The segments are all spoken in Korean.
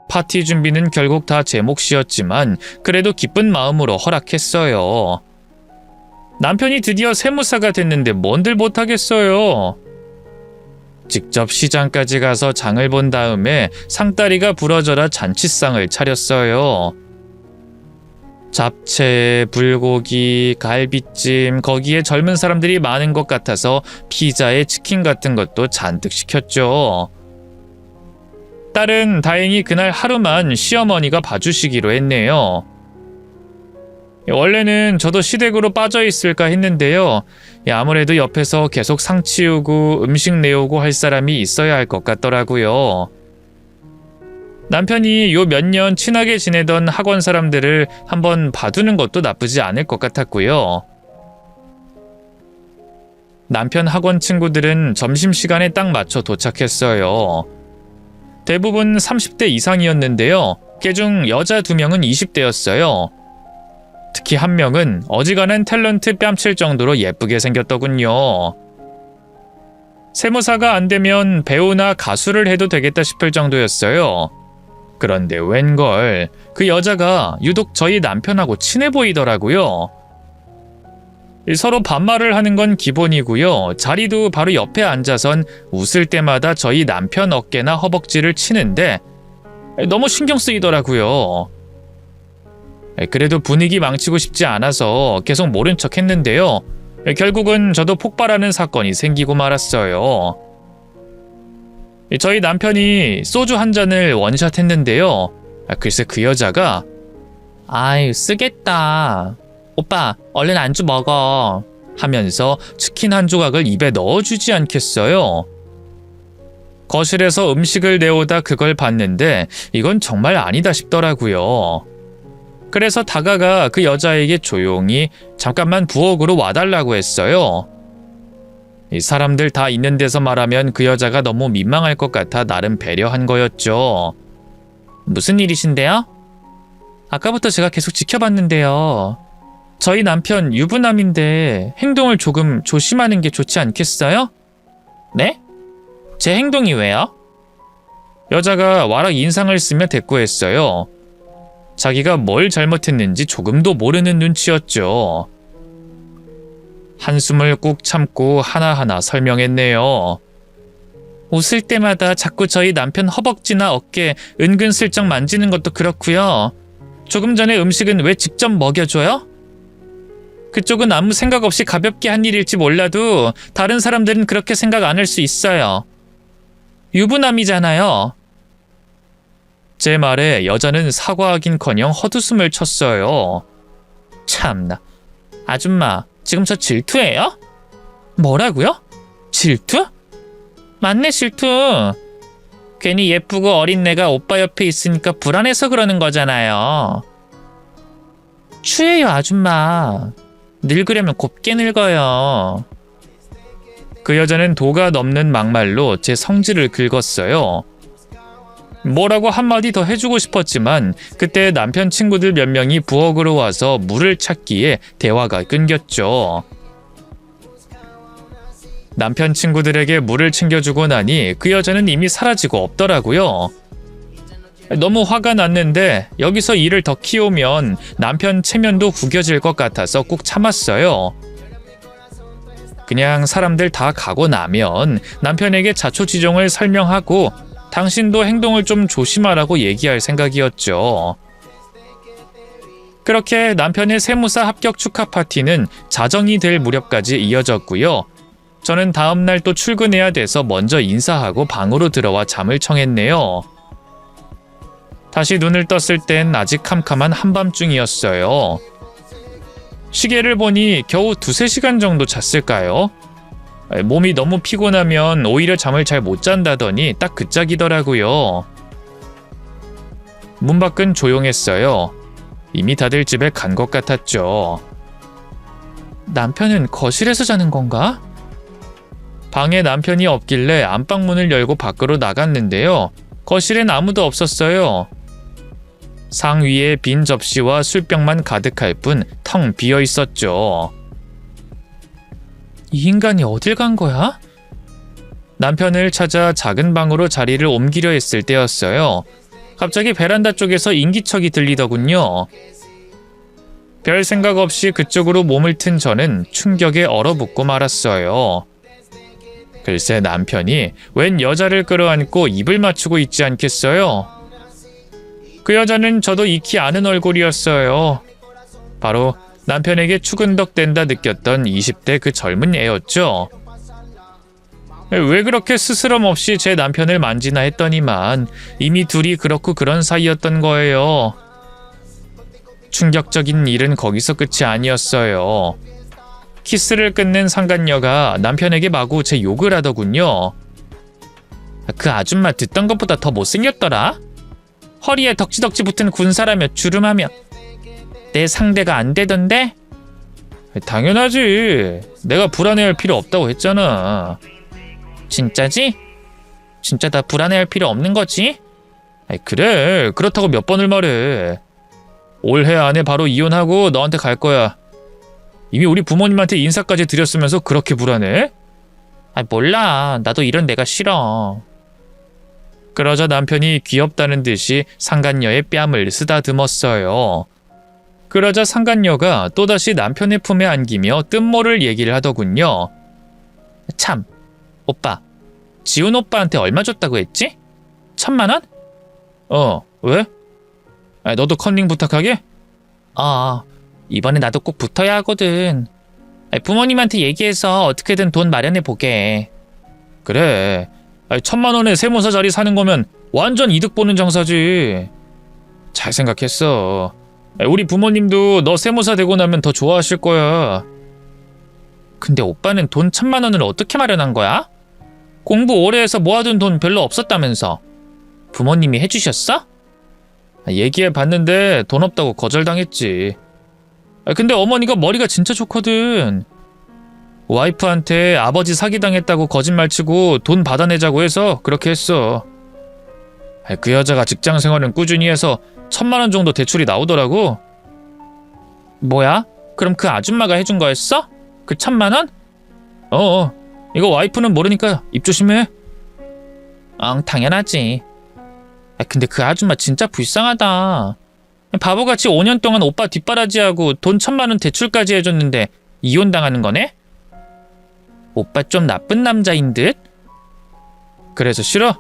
파티 준비는 결국 다 제 몫이었지만 그래도 기쁜 마음으로 허락했어요. 남편이 드디어 세무사가 됐는데 뭔들 못하겠어요. 직접 시장까지 가서 장을 본 다음에 상다리가 부러져라 잔치상을 차렸어요. 잡채, 불고기, 갈비찜, 거기에 젊은 사람들이 많은 것 같아서 피자에 치킨 같은 것도 잔뜩 시켰죠. 딸은 다행히 그날 하루만 시어머니가 봐주시기로 했네요. 원래는 저도 시댁으로 빠져 있을까 했는데요. 아무래도 옆에서 계속 상 치우고 음식 내오고 할 사람이 있어야 할 것 같더라고요. 남편이 요 몇 년 친하게 지내던 학원 사람들을 한번 봐두는 것도 나쁘지 않을 것 같았고요. 남편 학원 친구들은 점심시간에 딱 맞춰 도착했어요. 대부분 30대 이상이었는데요. 그중 여자 2명은 20대였어요. 특히 한 명은 어지간한 탤런트 뺨칠 정도로 예쁘게 생겼더군요. 세무사가 안 되면 배우나 가수를 해도 되겠다 싶을 정도였어요. 그런데 웬걸 그 여자가 유독 저희 남편하고 친해 보이더라고요. 서로 반말을 하는 건 기본이고요. 자리도 바로 옆에 앉아선 웃을 때마다 저희 남편 어깨나 허벅지를 치는데 너무 신경 쓰이더라고요. 그래도 분위기 망치고 싶지 않아서 계속 모른 척 했는데요. 결국은 저도 폭발하는 사건이 생기고 말았어요. 저희 남편이 소주 한 잔을 원샷 했는데요. 글쎄 그 여자가 아유 쓰겠다. 오빠 얼른 안주 먹어. 하면서 치킨 한 조각을 입에 넣어주지 않겠어요. 거실에서 음식을 내오다 그걸 봤는데 이건 정말 아니다 싶더라고요. 그래서 다가가 그 여자에게 조용히 잠깐만 부엌으로 와달라고 했어요. 이 사람들 다 있는 데서 말하면 그 여자가 너무 민망할 것 같아 나름 배려한 거였죠. 무슨 일이신데요? 아까부터 제가 계속 지켜봤는데요. 저희 남편 유부남인데 행동을 조금 조심하는 게 좋지 않겠어요? 네? 제 행동이 왜요? 여자가 와락 인상을 쓰며 대꾸했어요. 자기가 뭘 잘못했는지 조금도 모르는 눈치였죠. 한숨을 꾹 참고 하나하나 설명했네요. 웃을 때마다 자꾸 저희 남편 허벅지나 어깨 은근슬쩍 만지는 것도 그렇고요. 조금 전에 음식은 왜 직접 먹여줘요? 그쪽은 아무 생각 없이 가볍게 한 일일지 몰라도 다른 사람들은 그렇게 생각 안 할 수 있어요. 유부남이잖아요. 제 말에 여자는 사과하긴커녕 헛웃음을 쳤어요. 참나. 아줌마, 지금 저 질투해요? 뭐라고요? 질투? 맞네, 질투. 괜히 예쁘고 어린 내가 오빠 옆에 있으니까 불안해서 그러는 거잖아요. 추해요, 아줌마. 늙으려면 곱게 늙어요. 그 여자는 도가 넘는 막말로 제 성질을 긁었어요. 뭐라고 한마디 더 해주고 싶었지만 그때 남편 친구들 몇 명이 부엌으로 와서 물을 찾기에 대화가 끊겼죠. 남편 친구들에게 물을 챙겨주고 나니 그 여자는 이미 사라지고 없더라고요. 너무 화가 났는데 여기서 일을 더 키우면 남편 체면도 구겨질 것 같아서 꾹 참았어요. 그냥 사람들 다 가고 나면 남편에게 자초지종을 설명하고 당신도 행동을 좀 조심하라고 얘기할 생각이었죠. 그렇게 남편의 세무사 합격 축하 파티는 자정이 될 무렵까지 이어졌고요. 저는 다음날 또 출근해야 돼서 먼저 인사하고 방으로 들어와 잠을 청했네요. 다시 눈을 떴을 땐 아직 캄캄한 한밤중이었어요. 시계를 보니 겨우 2-3시간 정도 잤을까요? 몸이 너무 피곤하면 오히려 잠을 잘 못 잔다더니 딱 그 짝이더라고요. 문 밖은 조용했어요. 이미 다들 집에 간 것 같았죠. 남편은 거실에서 자는 건가? 방에 남편이 없길래 안방문을 열고 밖으로 나갔는데요. 거실엔 아무도 없었어요. 상 위에 빈 접시와 술병만 가득할 뿐 텅 비어 있었죠. 이 인간이 어딜 간 거야? 남편을 찾아 작은 방으로 자리를 옮기려 했을 때였어요. 갑자기 베란다 쪽에서 인기척이 들리더군요. 별 생각 없이 그쪽으로 몸을 튼 저는 충격에 얼어붙고 말았어요. 글쎄 남편이 웬 여자를 끌어안고 입을 맞추고 있지 않겠어요? 그 여자는 저도 익히 아는 얼굴이었어요. 바로 남편에게 추근덕댄다 느꼈던 20대 그 젊은 애였죠. 왜 그렇게 스스럼 없이 제 남편을 만지나 했더니만 이미 둘이 그렇고 그런 사이였던 거예요. 충격적인 일은 거기서 끝이 아니었어요. 키스를 끝낸 상간녀가 남편에게 마구 제 욕을 하더군요. 그 아줌마 듣던 것보다 더 못생겼더라. 허리에 덕지덕지 붙은 군사라며 주름하며 내 상대가 안 되던데? 당연하지. 내가 불안해할 필요 없다고 했잖아. 진짜지? 진짜 다 불안해할 필요 없는 거지? 그래. 그렇다고 몇 번을 말해. 올해 안에 바로 이혼하고 너한테 갈 거야. 이미 우리 부모님한테 인사까지 드렸으면서 그렇게 불안해? 몰라. 나도 이런 내가 싫어. 그러자 남편이 귀엽다는 듯이 상간녀의 뺨을 쓰다듬었어요. 그러자 상간녀가 또다시 남편의 품에 안기며 뜻모를 얘기를 하더군요. 참, 오빠, 지훈 오빠한테 얼마 줬다고 했지? 1,000만 원? 왜? 너도 컨닝 부탁하게? 이번에 나도 꼭 붙어야 하거든. 부모님한테 얘기해서 어떻게든 돈 마련해 보게. 그래. 1,000만 원에 세무사 자리 사는 거면 완전 이득 보는 장사지. 잘 생각했어. 우리 부모님도 너 세무사 되고 나면 더 좋아하실 거야. 근데 오빠는 돈 1,000만 원을 어떻게 마련한 거야? 공부 오래 해서 모아둔 돈 별로 없었다면서. 부모님이 해주셨어? 얘기해봤는데 돈 없다고 거절당했지. 근데 어머니가 머리가 진짜 좋거든. 와이프한테 아버지 사기당했다고 거짓말치고 돈 받아내자고 해서 그렇게 했어. 그 여자가 직장생활은 꾸준히 해서 1,000만 원 정도 대출이 나오더라고. 뭐야? 그럼 그 아줌마가 해준 거였어? 그 1,000만 원? 이거 와이프는 모르니까 입 조심해. 당연하지. 근데 그 아줌마 진짜 불쌍하다. 바보같이 5년 동안 오빠 뒷바라지하고 돈 1,000만 원 대출까지 해줬는데 이혼당하는 거네? 오빠 좀 나쁜 남자인 듯? 그래서 싫어?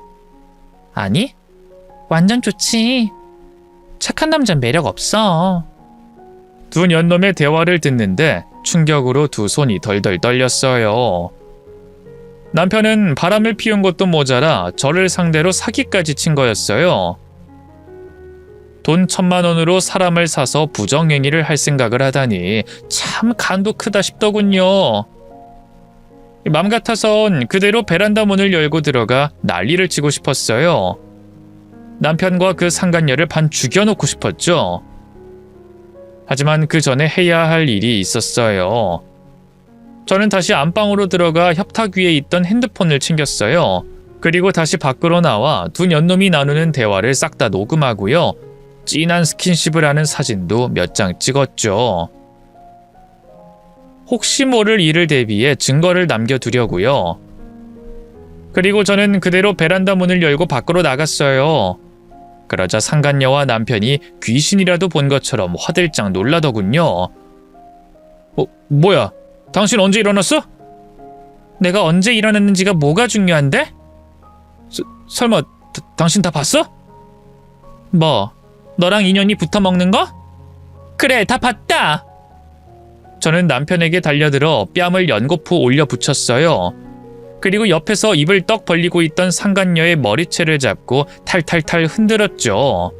아니, 완전 좋지. 착한 남자는 매력 없어. 두 년놈의 대화를 듣는데 충격으로 두 손이 덜덜 떨렸어요. 남편은 바람을 피운 것도 모자라 저를 상대로 사기까지 친 거였어요. 돈 1,000만 원으로 사람을 사서 부정행위를 할 생각을 하다니 참 간도 크다 싶더군요. 맘 같아선 그대로 베란다 문을 열고 들어가 난리를 치고 싶었어요. 남편과 그 상간녀를 반 죽여놓고 싶었죠. 하지만 그 전에 해야 할 일이 있었어요. 저는 다시 안방으로 들어가 협탁 위에 있던 핸드폰을 챙겼어요. 그리고 다시 밖으로 나와 두 년놈이 나누는 대화를 싹 다 녹음하고요. 진한 스킨십을 하는 사진도 몇 장 찍었죠. 혹시 모를 일을 대비해 증거를 남겨두려고요. 그리고 저는 그대로 베란다 문을 열고 밖으로 나갔어요. 그러자 상간녀와 남편이 귀신이라도 본 것처럼 화들짝 놀라더군요. 뭐야? 당신 언제 일어났어? 내가 언제 일어났는지가 뭐가 중요한데? 설마 당신 다 봤어? 뭐? 너랑 인연이 붙어먹는 거? 그래, 다 봤다! 저는 남편에게 달려들어 뺨을 연거푸 올려 붙였어요. 그리고 옆에서 입을 떡 벌리고 있던 상간녀의 머리채를 잡고 탈탈탈 흔들었죠.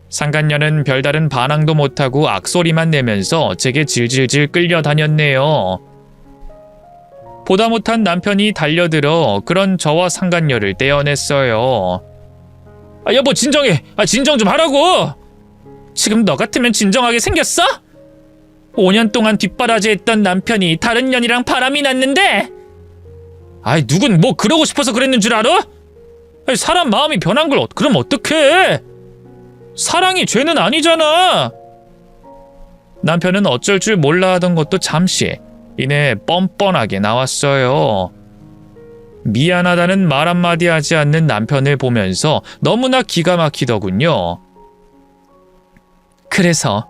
상간녀는 별다른 반항도 못하고 악소리만 내면서 제게 질질질 끌려다녔네요. 보다 못한 남편이 달려들어 그런 저와 상간녀를 떼어냈어요. 여보 진정해. 진정 좀 하라고. 지금 너 같으면 진정하게 생겼어? 5년 동안 뒷바라지했던 남편이 다른 년이랑 바람이 났는데 누군 뭐 그러고 싶어서 그랬는 줄 알아? 사람 마음이 변한 걸 그럼 어떡해? 사랑이 죄는 아니잖아. 남편은 어쩔 줄 몰라 하던 것도 잠시 이내 뻔뻔하게 나왔어요. 미안하다는 말 한마디 하지 않는 남편을 보면서 너무나 기가 막히더군요. 그래서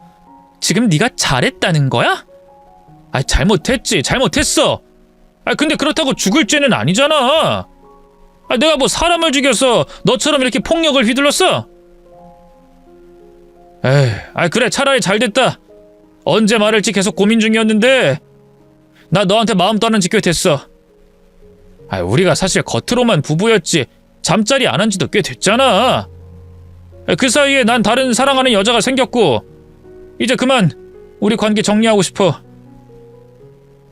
지금 네가 잘했다는 거야? 잘못했지. 잘못했어. 근데 그렇다고 죽을 죄는 아니잖아. 내가 뭐 사람을 죽여서 너처럼 이렇게 폭력을 휘둘렀어? 그래 차라리 잘됐다. 언제 말할지 계속 고민 중이었는데 나 너한테 마음 떠난 지 꽤 됐어. 우리가 사실 겉으로만 부부였지 잠자리 안 한 지도 꽤 됐잖아. 그 사이에 난 다른 사랑하는 여자가 생겼고 이제 그만 우리 관계 정리하고 싶어.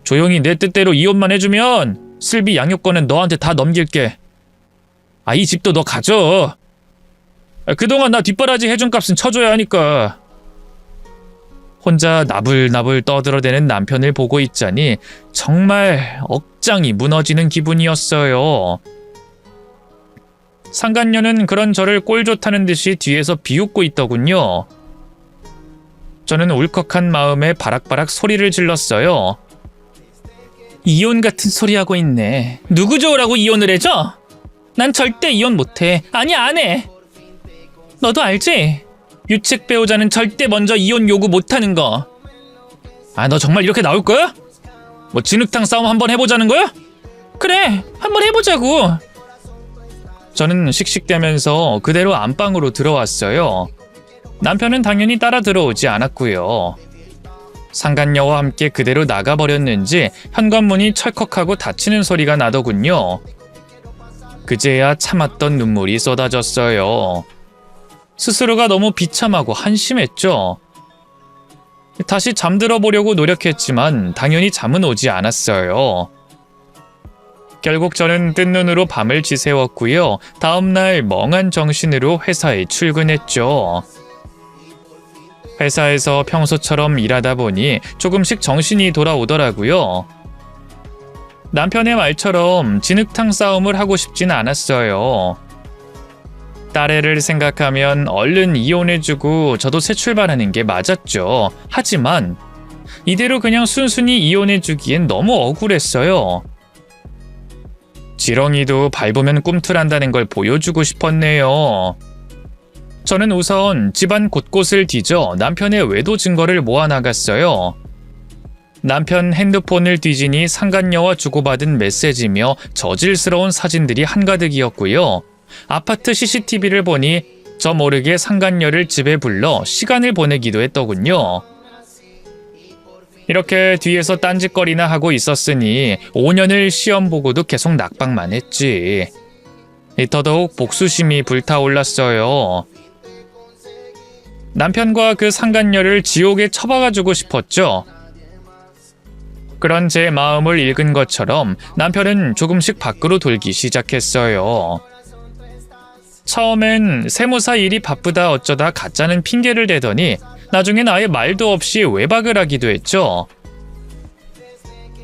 조용히 내 뜻대로 이혼만 해주면 슬비 양육권은 너한테 다 넘길게. 이 집도 너 가져. 그동안 나 뒷바라지 해준 값은 쳐줘야 하니까. 혼자 나불나불 떠들어대는 남편을 보고 있자니 정말 억장이 무너지는 기분이었어요. 상간녀는 그런 저를 꼴 좋다는 듯이 뒤에서 비웃고 있더군요. 저는 울컥한 마음에 바락바락 소리를 질렀어요. 이혼 같은 소리 하고 있네. 누구 좋으라고 이혼을 해줘? 난 절대 이혼 못해. 아니야, 안 해. 너도 알지? 유책 배우자는 절대 먼저 이혼 요구 못하는 거. 너 정말 이렇게 나올 거야? 뭐 진흙탕 싸움 한번 해보자는 거야? 그래, 한번 해보자고. 저는 씩씩대면서 그대로 안방으로 들어왔어요. 남편은 당연히 따라 들어오지 않았고요. 상간녀와 함께 그대로 나가버렸는지 현관문이 철컥하고 닫히는 소리가 나더군요. 그제야 참았던 눈물이 쏟아졌어요. 스스로가 너무 비참하고 한심했죠. 다시 잠들어 보려고 노력했지만 당연히 잠은 오지 않았어요. 결국 저는 뜬 눈으로 밤을 지새웠고요. 다음날 멍한 정신으로 회사에 출근했죠. 회사에서 평소처럼 일하다 보니 조금씩 정신이 돌아오더라고요. 남편의 말처럼 진흙탕 싸움을 하고 싶진 않았어요. 딸애를 생각하면 얼른 이혼해주고 저도 새 출발하는 게 맞았죠. 하지만 이대로 그냥 순순히 이혼해주기엔 너무 억울했어요. 지렁이도 밟으면 꿈틀한다는 걸 보여주고 싶었네요. 저는 우선 집안 곳곳을 뒤져 남편의 외도 증거를 모아나갔어요. 남편 핸드폰을 뒤지니 상간녀와 주고받은 메시지며 저질스러운 사진들이 한가득이었고요. 아파트 CCTV를 보니 저 모르게 상간녀를 집에 불러 시간을 보내기도 했더군요. 이렇게 뒤에서 딴짓거리나 하고 있었으니 5년을 시험 보고도 계속 낙방만 했지. 더더욱 복수심이 불타올랐어요. 남편과 그 상간녀를 지옥에 처박아주고 싶었죠. 그런 제 마음을 읽은 것처럼 남편은 조금씩 밖으로 돌기 시작했어요. 처음엔 세무사 일이 바쁘다 어쩌다 가짜는 핑계를 대더니 나중엔 아예 말도 없이 외박을 하기도 했죠.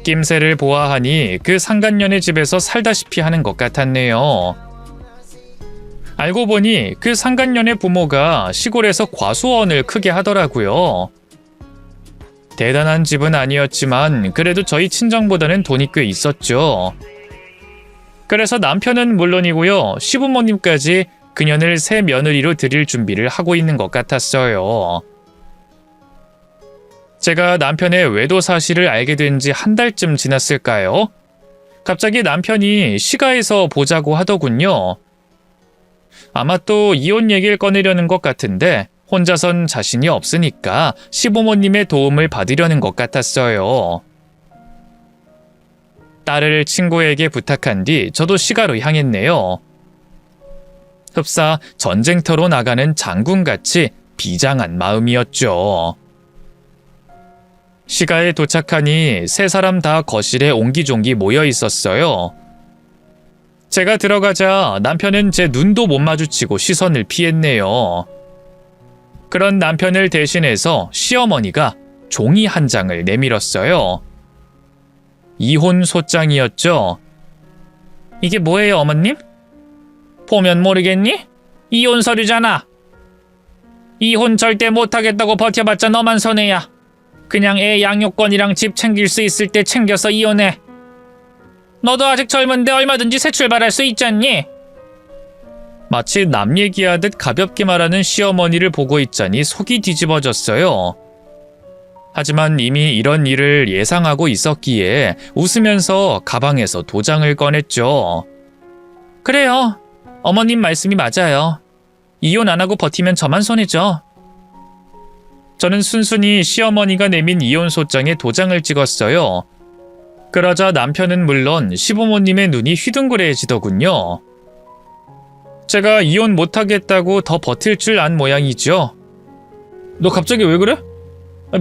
낌새를 보아하니 그 상간녀네 집에서 살다시피 하는 것 같았네요. 알고 보니 그 상간녀네 부모가 시골에서 과수원을 크게 하더라고요. 대단한 집은 아니었지만 그래도 저희 친정보다는 돈이 꽤 있었죠. 그래서 남편은 물론이고요. 시부모님까지 그년을 새 며느리로 드릴 준비를 하고 있는 것 같았어요. 제가 남편의 외도 사실을 알게 된 지 한 달쯤 지났을까요? 갑자기 남편이 시가에서 보자고 하더군요. 아마 또 이혼 얘기를 꺼내려는 것 같은데 혼자선 자신이 없으니까 시부모님의 도움을 받으려는 것 같았어요. 딸을 친구에게 부탁한 뒤 저도 시가로 향했네요. 흡사 전쟁터로 나가는 장군같이 비장한 마음이었죠. 시가에 도착하니 세 사람 다 거실에 옹기종기 모여 있었어요. 제가 들어가자 남편은 제 눈도 못 마주치고 시선을 피했네요. 그런 남편을 대신해서 시어머니가 종이 한 장을 내밀었어요. 이혼 소장이었죠. 이게 뭐예요, 어머님? 보면 모르겠니? 이혼 서류잖아. 이혼 절대 못하겠다고 버텨봤자 너만 손해야. 그냥 애 양육권이랑 집 챙길 수 있을 때 챙겨서 이혼해. 너도 아직 젊은데 얼마든지 새 출발할 수 있잖니? 마치 남 얘기하듯 가볍게 말하는 시어머니를 보고 있자니 속이 뒤집어졌어요. 하지만 이미 이런 일을 예상하고 있었기에 웃으면서 가방에서 도장을 꺼냈죠. 그래요. 어머님 말씀이 맞아요. 이혼 안 하고 버티면 저만 손해죠. 저는 순순히 시어머니가 내민 이혼소장에 도장을 찍었어요. 그러자 남편은 물론 시부모님의 눈이 휘둥그레지더군요. 제가 이혼 못하겠다고 더 버틸 줄 안 모양이죠. 너 갑자기 왜 그래?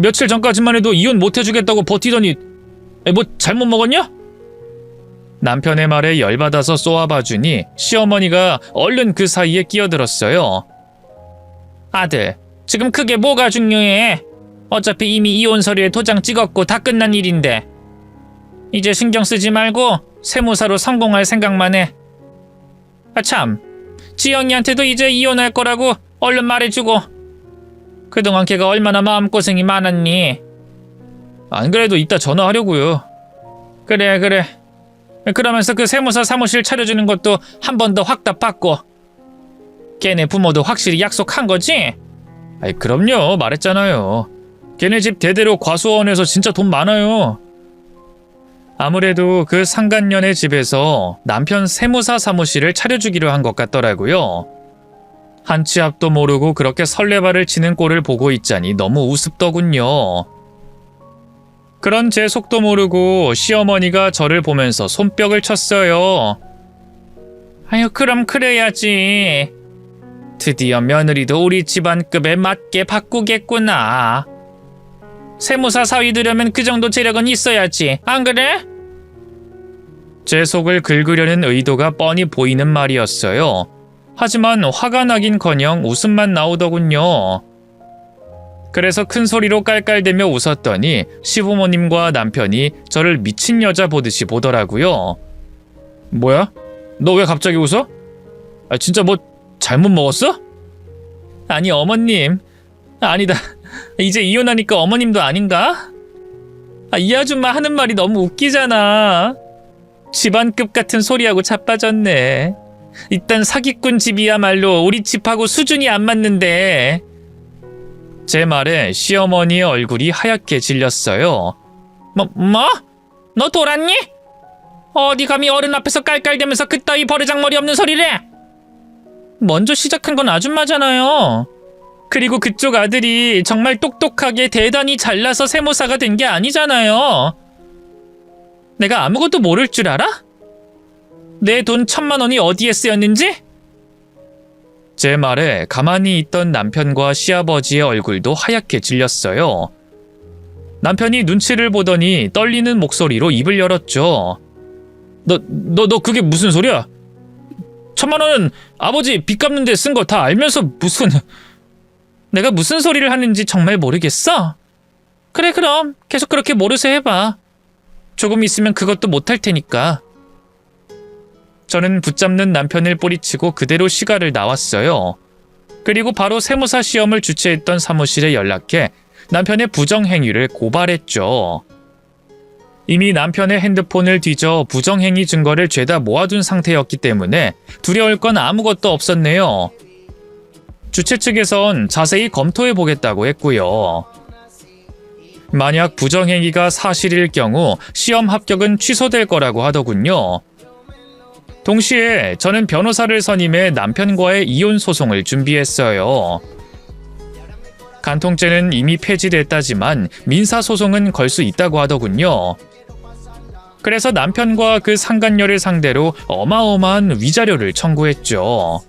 며칠 전까지만 해도 이혼 못해주겠다고 버티더니 뭐 잘못 먹었냐? 남편의 말에 열받아서 쏘아봐주니 시어머니가 얼른 그 사이에 끼어들었어요. 아들, 지금 그게 뭐가 중요해? 어차피 이미 이혼 서류에 도장 찍었고 다 끝난 일인데. 이제 신경 쓰지 말고 세무사로 성공할 생각만 해. 아 참, 지영이한테도 이제 이혼할 거라고 얼른 말해주고. 그동안 걔가 얼마나 마음고생이 많았니? 안 그래도 이따 전화하려고요. 그래. 그러면서 그 세무사 사무실 차려주는 것도 한 번 더 확답받고. 걔네 부모도 확실히 약속한 거지? 아이 그럼요. 말했잖아요. 걔네 집 대대로 과수원에서 진짜 돈 많아요. 아무래도 그 상간녀네 집에서 남편 세무사 사무실을 차려주기로 한 것 같더라고요. 한 치 앞도 모르고 그렇게 설레발을 치는 꼴을 보고 있자니 너무 우습더군요. 그런 제 속도 모르고 시어머니가 저를 보면서 손뼉을 쳤어요. 아유, 그럼 그래야지. 드디어 며느리도 우리 집안급에 맞게 바꾸겠구나. 세무사 사위 되려면 그 정도 재력은 있어야지, 안 그래? 제 속을 긁으려는 의도가 뻔히 보이는 말이었어요. 하지만 화가 나긴커녕 웃음만 나오더군요. 그래서 큰 소리로 깔깔대며 웃었더니 시부모님과 남편이 저를 미친 여자 보듯이 보더라고요. 뭐야? 너 왜 갑자기 웃어? 아, 진짜 뭐 잘못 먹었어? 아니 어머님, 아니다. 이제 이혼하니까 어머님도 아닌가? 이 아줌마 하는 말이 너무 웃기잖아. 집안급 같은 소리하고 자빠졌네. 일단 사기꾼 집이야말로 우리 집하고 수준이 안 맞는데. 제 말에 시어머니의 얼굴이 하얗게 질렸어요. 뭐? 너 돌았니? 어디 감히 어른 앞에서 깔깔대면서 그따위 버르장머리 없는 소리를 해? 먼저 시작한 건 아줌마잖아요. 그리고 그쪽 아들이 정말 똑똑하게 대단히 잘나서 세무사가 된 게 아니잖아요. 내가 아무것도 모를 줄 알아? 내 돈 1,000만 원이 어디에 쓰였는지? 제 말에 가만히 있던 남편과 시아버지의 얼굴도 하얗게 질렸어요. 남편이 눈치를 보더니 떨리는 목소리로 입을 열었죠. 너 그게 무슨 소리야? 1,000만 원은 아버지 빚 갚는 데 쓴 거 다 알면서 무슨... 내가 무슨 소리를 하는지 정말 모르겠어? 그래, 그럼 계속 그렇게 모르쇠 해봐. 조금 있으면 그것도 못할 테니까. 저는 붙잡는 남편을 뿌리치고 그대로 시가를 나왔어요. 그리고 바로 세무사 시험을 주최했던 사무실에 연락해 남편의 부정행위를 고발했죠. 이미 남편의 핸드폰을 뒤져 부정행위 증거를 죄다 모아둔 상태였기 때문에 두려울 건 아무것도 없었네요. 주최 측에선 자세히 검토해보겠다고 했고요. 만약 부정행위가 사실일 경우 시험 합격은 취소될 거라고 하더군요. 동시에 저는 변호사를 선임해 남편과의 이혼 소송을 준비했어요. 간통죄는 이미 폐지됐다지만 민사소송은 걸 수 있다고 하더군요. 그래서 남편과 그 상간녀를 상대로 어마어마한 위자료를 청구했죠.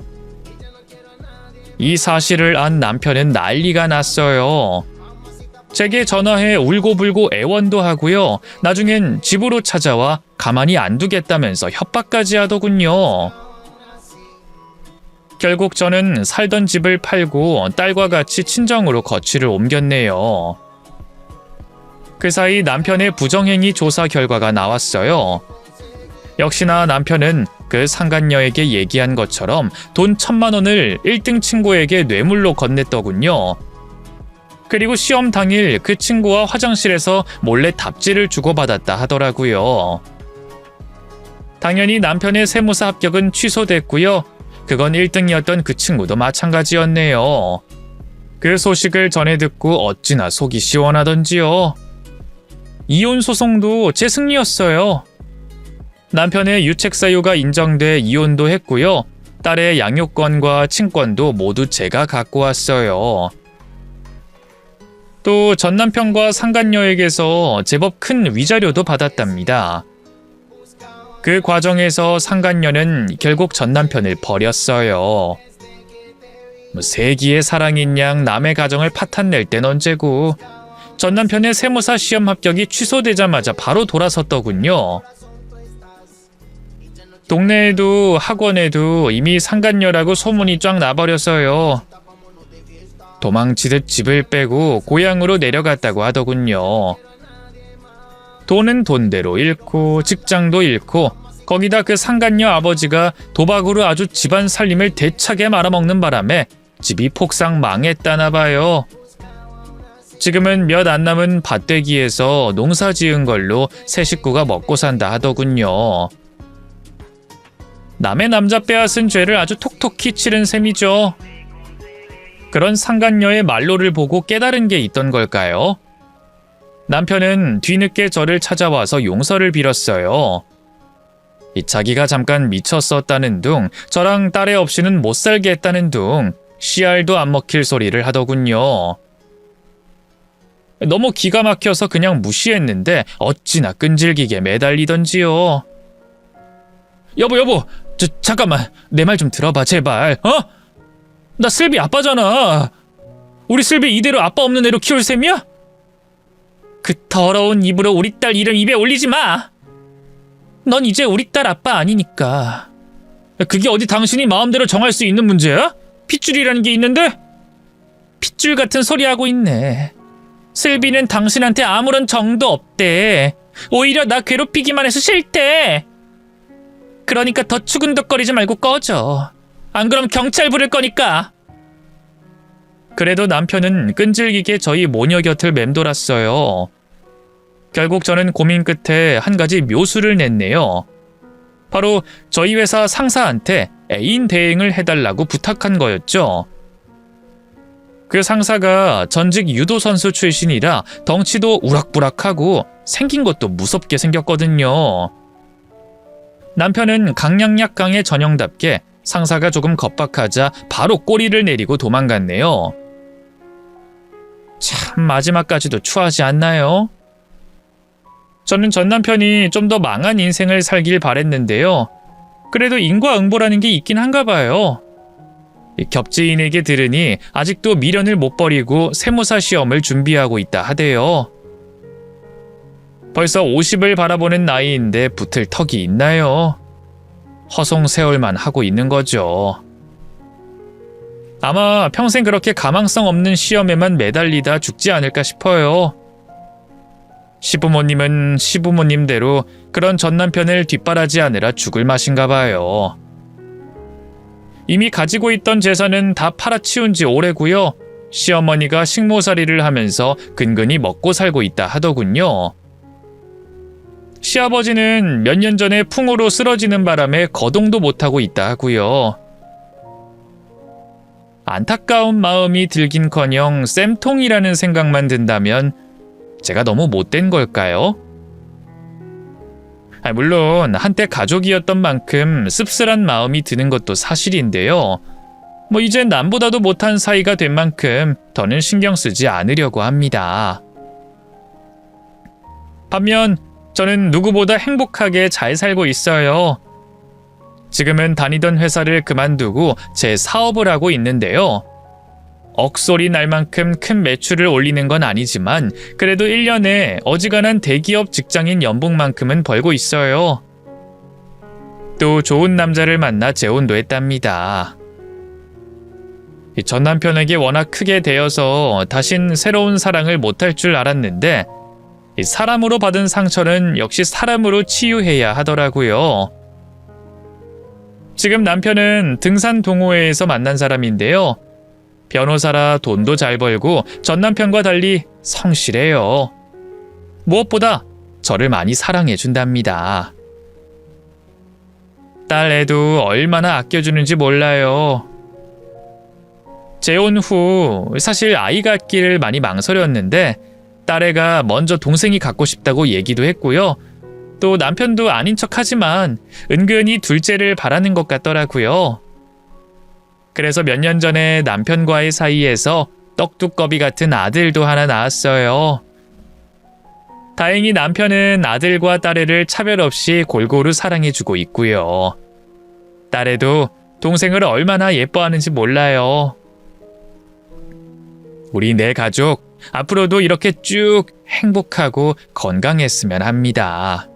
이 사실을 안 남편은 난리가 났어요. 제게 전화해 울고불고 애원도 하고요. 나중엔 집으로 찾아와 가만히 안 두겠다면서 협박까지 하더군요. 결국 저는 살던 집을 팔고 딸과 같이 친정으로 거취를 옮겼네요. 그 사이 남편의 부정행위 조사 결과가 나왔어요. 역시나 남편은 그 상간녀에게 얘기한 것처럼 돈 1,000만 원을 1등 친구에게 뇌물로 건넸더군요. 그리고 시험 당일 그 친구와 화장실에서 몰래 답지를 주고받았다 하더라고요. 당연히 남편의 세무사 합격은 취소됐고요. 그건 1등이었던 그 친구도 마찬가지였네요. 그 소식을 전해 듣고 어찌나 속이 시원하던지요. 이혼 소송도 제 승리였어요. 남편의 유책 사유가 인정돼 이혼도 했고요. 딸의 양육권과 친권도 모두 제가 갖고 왔어요. 또 전 남편과 상간녀에게서 제법 큰 위자료도 받았답니다. 그 과정에서 상간녀는 결국 전 남편을 버렸어요. 세기의 사랑인 양 남의 가정을 파탄낼 땐 언제고. 전 남편의 세무사 시험 합격이 취소되자마자 바로 돌아섰더군요. 동네에도 학원에도 이미 상간녀라고 소문이 쫙 나버려서요. 도망치듯 집을 빼고 고향으로 내려갔다고 하더군요. 돈은 돈대로 잃고 직장도 잃고 거기다 그 상간녀 아버지가 도박으로 아주 집안 살림을 대차게 말아먹는 바람에 집이 폭삭 망했다나 봐요. 지금은 몇 안 남은 밭대기에서 농사 지은 걸로 세 식구가 먹고 산다 하더군요. 남의 남자 빼앗은 죄를 아주 톡톡히 치른 셈이죠. 그런 상간녀의 말로를 보고 깨달은 게 있던 걸까요? 남편은 뒤늦게 저를 찾아와서 용서를 빌었어요. 자기가 잠깐 미쳤었다는 둥, 저랑 딸애 없이는 못 살게 했다는 둥, 씨알도 안 먹힐 소리를 하더군요. 너무 기가 막혀서 그냥 무시했는데 어찌나 끈질기게 매달리던지요. 여보, 잠깐만, 내 말 좀 들어봐, 제발. 나 슬비 아빠잖아. 우리 슬비 이대로 아빠 없는 애로 키울 셈이야? 그 더러운 입으로 우리 딸 이름 입에 올리지 마. 넌 이제 우리 딸 아빠 아니니까. 그게 어디 당신이 마음대로 정할 수 있는 문제야? 핏줄이라는 게 있는데? 핏줄 같은 소리 하고 있네. 슬비는 당신한테 아무런 정도 없대. 오히려 나 괴롭히기만 해서 싫대. 그러니까 더 추근덕거리지 말고 꺼져. 안 그럼 경찰 부를 거니까. 그래도 남편은 끈질기게 저희 모녀 곁을 맴돌았어요. 결국 저는 고민 끝에 한 가지 묘수를 냈네요. 바로 저희 회사 상사한테 애인 대행을 해달라고 부탁한 거였죠. 그 상사가 전직 유도 선수 출신이라 덩치도 우락부락하고 생긴 것도 무섭게 생겼거든요. 남편은 강약약강의 전형답게 상사가 조금 겁박하자 바로 꼬리를 내리고 도망갔네요. 참 마지막까지도 추하지 않나요? 저는 전 남편이 좀 더 망한 인생을 살길 바랬는데요. 그래도 인과응보라는 게 있긴 한가 봐요. 겹지인에게 들으니 아직도 미련을 못 버리고 세무사 시험을 준비하고 있다 하대요. 벌써 50을 바라보는 나이인데 붙을 턱이 있나요? 허송세월만 하고 있는 거죠. 아마 평생 그렇게 가망성 없는 시험에만 매달리다 죽지 않을까 싶어요. 시부모님은 시부모님대로 그런 전 남편을 뒷바라지하느라 죽을 맛인가 봐요. 이미 가지고 있던 재산은 다 팔아치운 지 오래고요. 시어머니가 식모살이를 하면서 근근히 먹고 살고 있다 하더군요. 시아버지는 몇 년 전에 풍으로 쓰러지는 바람에 거동도 못하고 있다 하고요. 안타까운 마음이 들긴커녕 쌤통이라는 생각만 든다면 제가 너무 못된 걸까요? 물론 한때 가족이었던 만큼 씁쓸한 마음이 드는 것도 사실인데요. 이젠 남보다도 못한 사이가 된 만큼 더는 신경 쓰지 않으려고 합니다. 반면 저는 누구보다 행복하게 잘 살고 있어요. 지금은 다니던 회사를 그만두고 제 사업을 하고 있는데요. 억소리 날 만큼 큰 매출을 올리는 건 아니지만 그래도 1년에 어지간한 대기업 직장인 연봉만큼은 벌고 있어요. 또 좋은 남자를 만나 재혼도 했답니다. 전 남편에게 워낙 크게 대여서 다신 새로운 사랑을 못할 줄 알았는데 사람으로 받은 상처는 역시 사람으로 치유해야 하더라고요. 지금 남편은 등산 동호회에서 만난 사람인데요. 변호사라 돈도 잘 벌고 전 남편과 달리 성실해요. 무엇보다 저를 많이 사랑해 준답니다. 딸 애도 얼마나 아껴주는지 몰라요. 재혼 후 사실 아이 갖기를 많이 망설였는데 딸애가 먼저 동생이 갖고 싶다고 얘기도 했고요. 또 남편도 아닌 척하지만 은근히 둘째를 바라는 것 같더라고요. 그래서 몇 년 전에 남편과의 사이에서 떡두꺼비 같은 아들도 하나 낳았어요. 다행히 남편은 아들과 딸애를 차별 없이 골고루 사랑해주고 있고요. 딸애도 동생을 얼마나 예뻐하는지 몰라요. 우리 네 가족 앞으로도 이렇게 쭉 행복하고 건강했으면 합니다.